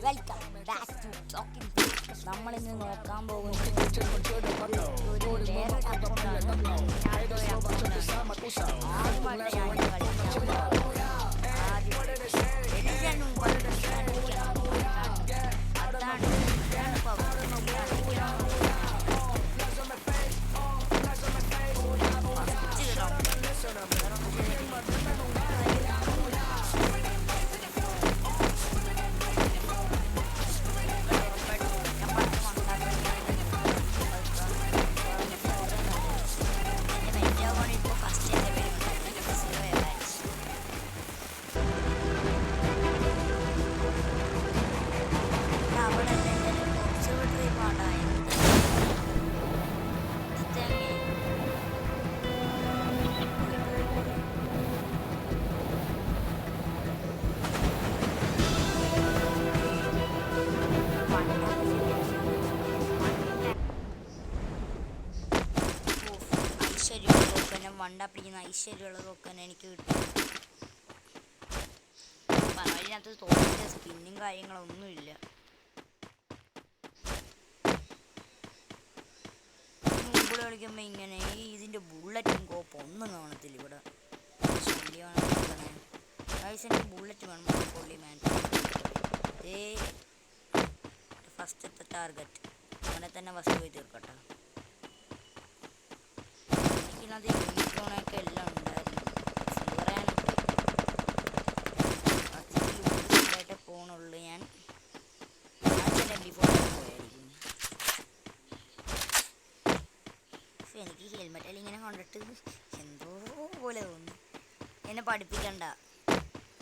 Welcome back to talking. നമ്മളിന്ന് നോക്കാൻ പോകുന്നത് ഒരു വേറൊരു അക്കൗണ്ടാണ്. ആദ്യമായിട്ട് ഞാൻ കളിക്കാൻ അതാണ് വണ്ട പിടിക്കുന്ന ഐശ്വര്യമുള്ളതൊക്കെ എനിക്ക് കിട്ടും. അതിനകത്ത് തോന്നിയ സ്കിന്നും കാര്യങ്ങളൊന്നുമില്ല. മുമ്പിൽ കളിക്കുമ്പോൾ ഇങ്ങനെ ഇതിൻ്റെ ബുള്ളറ്റും കോപ്പ് ഒന്നും കാണത്തില്ല. ഇവിടെ എനിക്ക് ബുള്ളറ്റ് വേണം. പൊള്ളിമാൻ ഫസ്റ്റത്തെ ടാർഗറ്റ് അവനെ തന്നെ ഫസ്റ്റ് പോയി തീർക്കട്ടെ. എനിക്കത് യൂണിക്കോണൊക്കെ എല്ലാം ഉണ്ടായിരുന്നു. ഫസ്റ്റിലായിട്ട് പോണുള്ളൂ. ഞാൻ പോയായിരിക്കും. പക്ഷെ എനിക്ക് ഹെൽമെറ്റിൽ ഇങ്ങനെ കണ്ടിട്ട് എന്തോ പോലെ തോന്നുന്നു. എന്നെ പഠിപ്പിക്കണ്ട,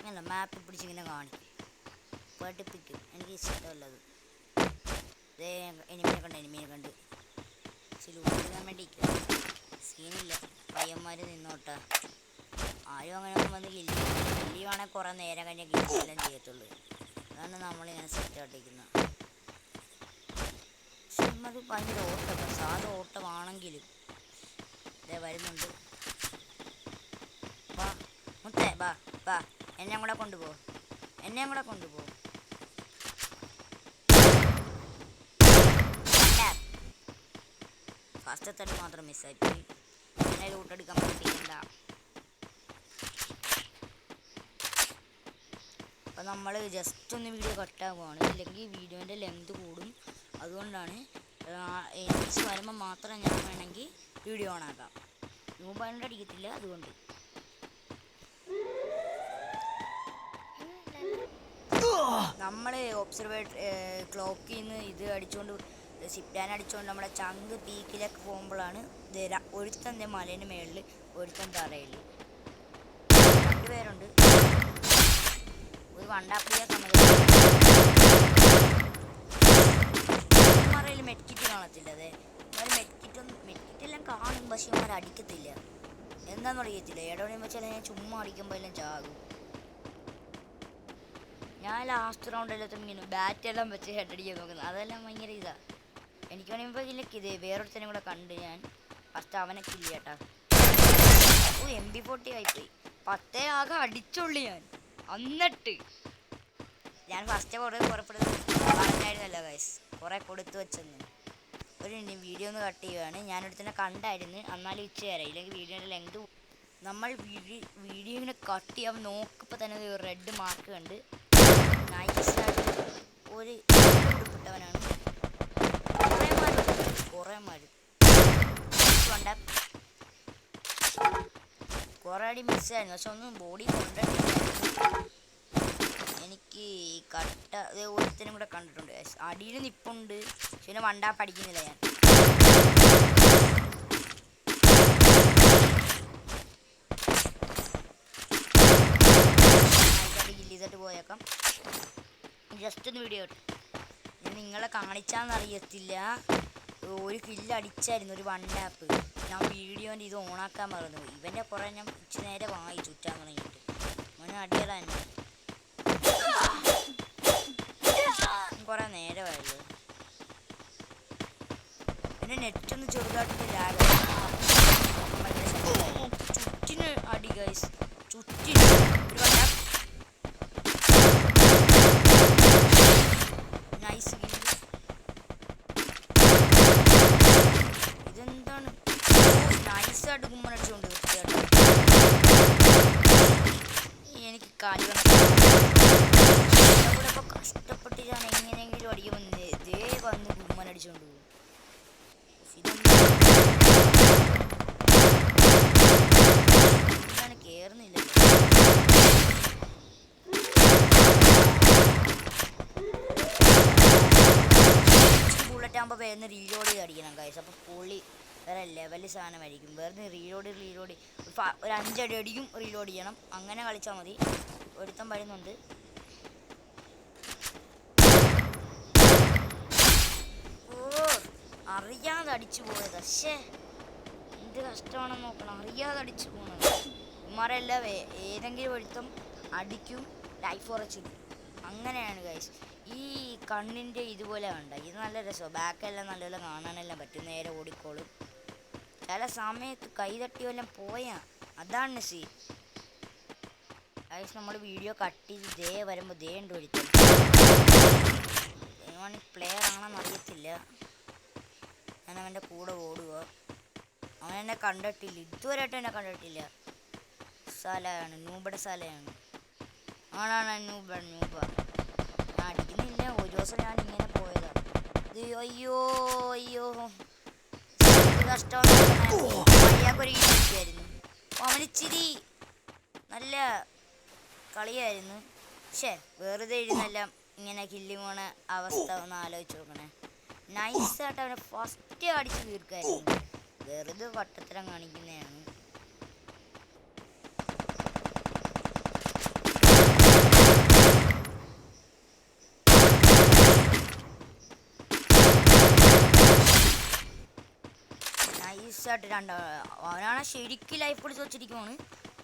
അല്ല മാപ്പ് പിടിച്ചിങ്ങനെ കാണിക്കും, പഠിപ്പിക്കും. എനിക്ക് ഇഷ്ടമല്ലത്. എനിമിനെ കണ്ട് ചിലൂടാൻ വേണ്ടിയിരിക്കും. സീനില്ല, പയ്യന്മാർ നിന്നോട്ടെ. ആരും അങ്ങനെ ഒന്നും വന്ന് കില്ലിയുവാണെങ്കിൽ കുറേ നേരം കഴിഞ്ഞാൽ കില്ലെല്ലാം ചെയ്യത്തുള്ളൂ. അതാണ് നമ്മളിങ്ങനെ സെറ്റാട്ടിക്കുന്നത്. പക്ഷെ അത് ഭയങ്കര ഓട്ടം, സാധാ ഓട്ടമാണെങ്കിലും ഇതേ വരുന്നുണ്ട്. വാ മുത്തേ, വാ വാ, എന്നെ കൂടെ കൊണ്ടുപോകും. ഫസ്റ്റത്തെ മാത്രം മിസ്സായിപ്പോയി. എന്നെ ലൂട്ടെടുക്കാൻ പറ്റിയില്ല. അപ്പം നമ്മൾ ജസ്റ്റ് ഒന്ന് വീഡിയോ കട്ടാകുവാണ്, ഇല്ലെങ്കിൽ വീഡിയോൻ്റെ ലെങ്ത് കൂടും. അതുകൊണ്ടാണ് എനിമീസ് വരുമ്പോൾ മാത്രം ഞാൻ വേണമെങ്കിൽ വീഡിയോ ഓണാക്കാം. ന്യൂബാൻഡ് അടിക്കത്തില്ല. അതുകൊണ്ട് നമ്മൾ ക്ലോക്കിൽ നിന്ന് ഇത് അടിച്ചുകൊണ്ട് സിപ്റ്റാൻ അടിച്ചുകൊണ്ട് നമ്മുടെ ചങ്ക് പീക്കിലേക്ക് പോകുമ്പോഴാണ് ഒരുത്തൻ മലേൻ്റെ മേളിൽ, ഒരുത്തൻ തറയിൽ. 2 പേരുണ്ട്. ഒരു വണ്ടാപ്പിടിയ മറയിൽ മെഡ്കിറ്റ് കാണത്തില്ല. അതെ, മെഡ്കിറ്റെല്ലാം കാണും, പക്ഷെ അവന്മാർ അടിക്കത്തില്ല. എന്താണെന്ന് അറിയത്തില്ല. എവിടെയും വെച്ചാൽ ഞാൻ ചുമ്മാ അടിക്കുമ്പോൾ എല്ലാം ചാകും. ഞാൻ ലാസ്റ്റ് റൗണ്ടിലെത്തും ഇങ്ങനെ ബാറ്റെല്ലാം വെച്ച് ഹെഡടിക്കാൻ നോക്കുന്നത്. അതെല്ലാം ഭയങ്കര ഇതാണ്. എനിക്ക് വേണമെങ്കിൽ ഇതിലേക്ക് വേറൊരുത്തനും കൂടെ കണ്ട് ഞാൻ ഫസ്റ്റ് അവനെ കില്ല് കേട്ടാ. MP40 ആയിപ്പോയി. 10 ആകെ അടിച്ചുള്ളി ഞാൻ. എന്നിട്ട് ഞാൻ ഫസ്റ്റ് പറഞ്ഞായിരുന്നല്ലോ ഗൈസ്, കുറേ കൊടുത്തു വെച്ചെന്ന്. ഒരു വീഡിയോ ഒന്ന് കട്ട് ചെയ്യുകയാണ്. ഞാനൊരു തന്നെ കണ്ടായിരുന്നു, എന്നാലും ഉച്ചയായി, ഇല്ലെങ്കിൽ വീഡിയോയുടെ ലെങ്ത്. നമ്മൾ വീഡിയോ ഇങ്ങനെ കട്ട് ചെയ്യാൻ നോക്കുമ്പോൾ തന്നെ ഒരു റെഡ് മാർക്ക് കണ്ട് നൈസായിട്ട് ഒരു ഉടുപ്പിട്ടവനാണ്. കുറേ അടി മിസ്സായിരുന്നു, പക്ഷെ ഒന്നും ബോഡി കൊണ്ടിട്ടില്ല. എനിക്ക് കട്ട ഒരുത്തനും കൂടെ കണ്ടിട്ടുണ്ട്. അടിയിൽ നിപ്പുണ്ട്, പക്ഷെ വണ്ടാപ്പ് അടിക്കുന്നില്ല ഞാൻ. ചെയ്തിട്ട് പോയേക്കാം. ജസ്റ്റ് ഒന്ന് വീഡിയോ കിട്ടും. നിങ്ങളെ കാണിച്ചാന്നറിയത്തില്ല. ഒരു കില്ലടിച്ചായിരുന്നു, ഒരു വണ്ടാപ്പ്. ഞാൻ വീഡിയോൻ്റെ ഇത് ഓണാക്കാൻ മറന്നു. ഇവൻ്റെ കുറേ ഞാൻ ഇച്ചിരി നേരെ വായി ചുറ്റാൻ തുടങ്ങിയിട്ട് മോനെ അടിയട തന്നെ കുറേ നേരമായല്ലോ. പിന്നെ നെറ്റൊന്ന് ചെറുതായിട്ട് ലാഗ്. ചുറ്റിന് അടി ഗൈസ്, ചുറ്റിന് ഒരു വണ്ടാപ്പ്. നിന്ന് റീലോഡ് ചെയ്ത് അടിക്കണം ഗൈസ്. അപ്പോൾ പുള്ളി വേറെ ലെവല് സാധനമായിരിക്കും. വെറുതെ റീലോഡ് ഒരു 5 അടി അടിക്കും, റീലോഡ് ചെയ്യണം. അങ്ങനെ കളിച്ചാൽ മതി. ഒരുത്തം വരുന്നുണ്ട്. ഓ, അറിയാതെ അടിച്ചു പോയത്. പക്ഷേ എന്ത് കഷ്ടമാണെന്ന് നോക്കണം. അറിയാതെ അടിച്ചു പോകുന്നത്. ഇമാരെല്ലാം ഏതെങ്കിലും ഒരുത്തം അടിക്കും, ലൈഫ് ഉറച്ചിടും. അങ്ങനെയാണ് ഗൈസ്. ഈ കണ്ണിൻ്റെ ഇതുപോലെ വേണ്ട. ഇത് നല്ല രസമാണ്. ബാക്കെല്ലാം നല്ലപോലെ കാണാനെല്ലാം പറ്റും. നേരെ ഓടിക്കോളും. ചില സമയത്ത് കൈതട്ടി വല്ലതും പോയാ അതാണ് സീ ഗൈസ്. നമ്മൾ വീഡിയോ കട്ട് ചെയ്ത് ദേ വരുമ്പോൾ ദേ ഉണ്ട് ഒഴിച്ചത്. പ്ലെയർ ആണെന്ന് അറിയത്തില്ല. ഞാൻ അവൻ്റെ കൂടെ ഓടുക. അവൻ എന്നെ കണ്ടിട്ടില്ല, ഇതുവരെയായിട്ടും എന്നെ കണ്ടിട്ടില്ല. സ്ഥലമാണ് നൂബയുടെ സ്ഥലമാണ്. ആണാണ് നൂബ. ഞാൻ അടിക്കുന്നില്ല. ഒരു ദിവസം ഞാൻ ഇങ്ങനെ പോയതാ. അയ്യോ അയ്യോ കഷ്ടമായിരുന്നു. അവനിച്ചിരി നല്ല കളിയായിരുന്നു. പക്ഷേ വെറുതെ ഇരുന്നെല്ലാം ഇങ്ങനെ കില്ലി പോണ അവസ്ഥ ഒന്ന് ആലോചിച്ച് നോക്കണേ. നൈസായിട്ട് അവനെ ഫസ്റ്റ് അടിച്ച് തീർക്കായിരുന്നു. വെറുതെ വട്ടത്തരം കാണിക്കുന്നതാണ്. നൈസായിട്ട് അവനാണ് ശരിക്കും ലൈഫ് പിടിച്ച് വെച്ചിരിക്കുവാണ്.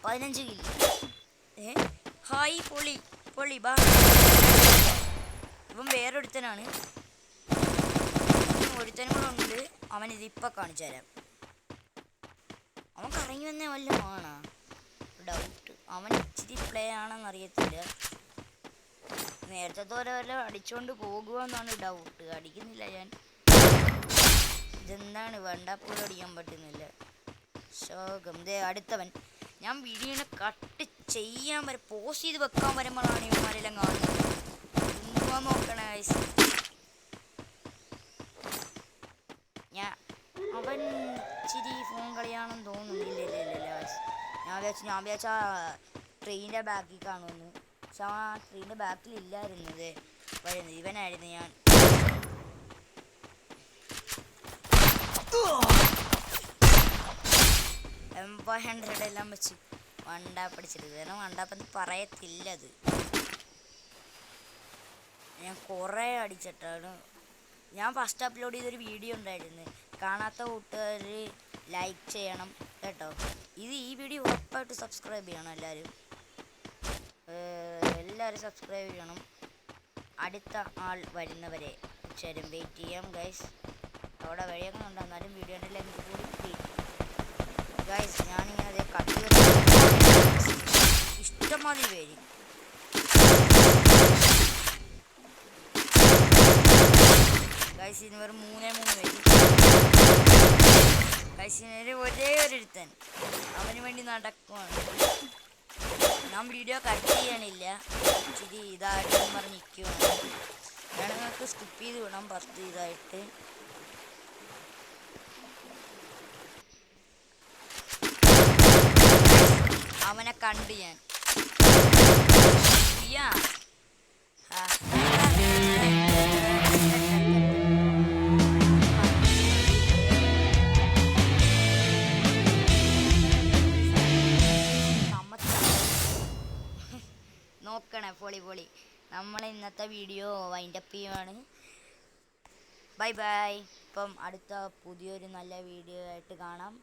15 കില്ല്. ഹായ് പൊളി ബാ. ഇപ്പം വേറൊരുത്തനാണ്. ഒരുത്തനും കൂടെ ഉണ്ട്. അവനിതിപ്പോൾ കാണിച്ചു തരാം. അവൻ കറങ്ങി വന്നേ വല്ലതും ആണോ ഡൗട്ട്. അവൻ ഇച്ചിരി പ്ലേ ആണെന്ന് അറിയത്തില്ല. നേരത്തെ വല്ലതും അടിച്ചുകൊണ്ട് പോകുമെന്നാണ് ഡൗട്ട്. അടിക്കുന്നില്ല ഞാൻ. ഇതെന്താണ് വണ്ടാപ്പോലും അടിക്കാൻ പറ്റുന്നില്ല. ശോകം. അടുത്തവൻ. ഞാൻ വീഡിയോനെ കട്ട് ചെയ്യാൻ പോസ്റ്റ് ചെയ്ത് വെക്കാൻ വരുമ്പോഴാണ് ഇവന്മാരെല്ലാം കാണുന്നത്. എന്തുവാ നോക്കണേ ഗൈസ്. അവൻ ഇച്ചിരി ഫോൺ കളിയാണെന്ന് തോന്നുന്നില്ല. ഞാൻ വിചാരിച്ച ട്രെയിനിൻ്റെ ബാക്കിൽ കാണുമെന്ന്. പക്ഷെ ആ ട്രെയിനിൻ്റെ ബാക്കിൽ ഇല്ലായിരുന്നത് വരുന്നത് ഇവനായിരുന്നു. ഞാൻ M500 എല്ലാം വെച്ച് വണ്ടാപ്പടിച്ചിട്ട്. കാരണം വണ്ടാപ്പെന്ന് പറയത്തില്ല. അത് ഞാൻ കുറേ അടിച്ചിട്ടാണ്. ഞാൻ ഫസ്റ്റ് അപ്ലോഡ് ചെയ്തൊരു വീഡിയോ ഉണ്ടായിരുന്നു. കാണാത്ത കൂട്ടുകാർ ലൈക്ക് ചെയ്യണം കേട്ടോ. ഈ വീഡിയോ ഉറപ്പായിട്ട് സബ്സ്ക്രൈബ് ചെയ്യണം എല്ലാവരും. സബ്സ്ക്രൈബ് ചെയ്യണം. അടുത്ത ആൾ വരുന്നവരെ ശരി വെയിറ്റ് ചെയ്യാം ഗൈസ്. അവിടെ വഴിയൊക്കെ ഉണ്ട്. എന്നാലും വീഡിയോൻ്റെ ലെങ്ത് കൂടി ഗൈസ്. ഞാനിങ്ങനെ അതേ കട്ട് ഇഷ്ടംമാതിരി പേര്. ഗൈസ് ഇനി വെറും 3 പേര്. ഗൈസിന് ഒരേ ഒരുത്തൻ അവന് വേണ്ടി നടക്കുവാണ്. ഞാൻ വീഡിയോ കട്ട് ചെയ്യണില്ല. ഇച്ചിരി ഇതായിട്ട് പറഞ്ഞിരിക്കുവാണ്. വേണമെങ്കിൽ സ്കിപ്പ് ചെയ്ത് വിടാം 10 ഇതായിട്ട്. അവനെ കണ്ട് ഞാൻ നോക്കണേ. പൊളി. നമ്മൾ ഇന്നത്തെ വീഡിയോ വൈൻഡപ്പ് ചെയ്യുവാണ്. ബൈ. ഇപ്പം അടുത്ത പുതിയൊരു നല്ല വീഡിയോ ആയിട്ട് കാണാം.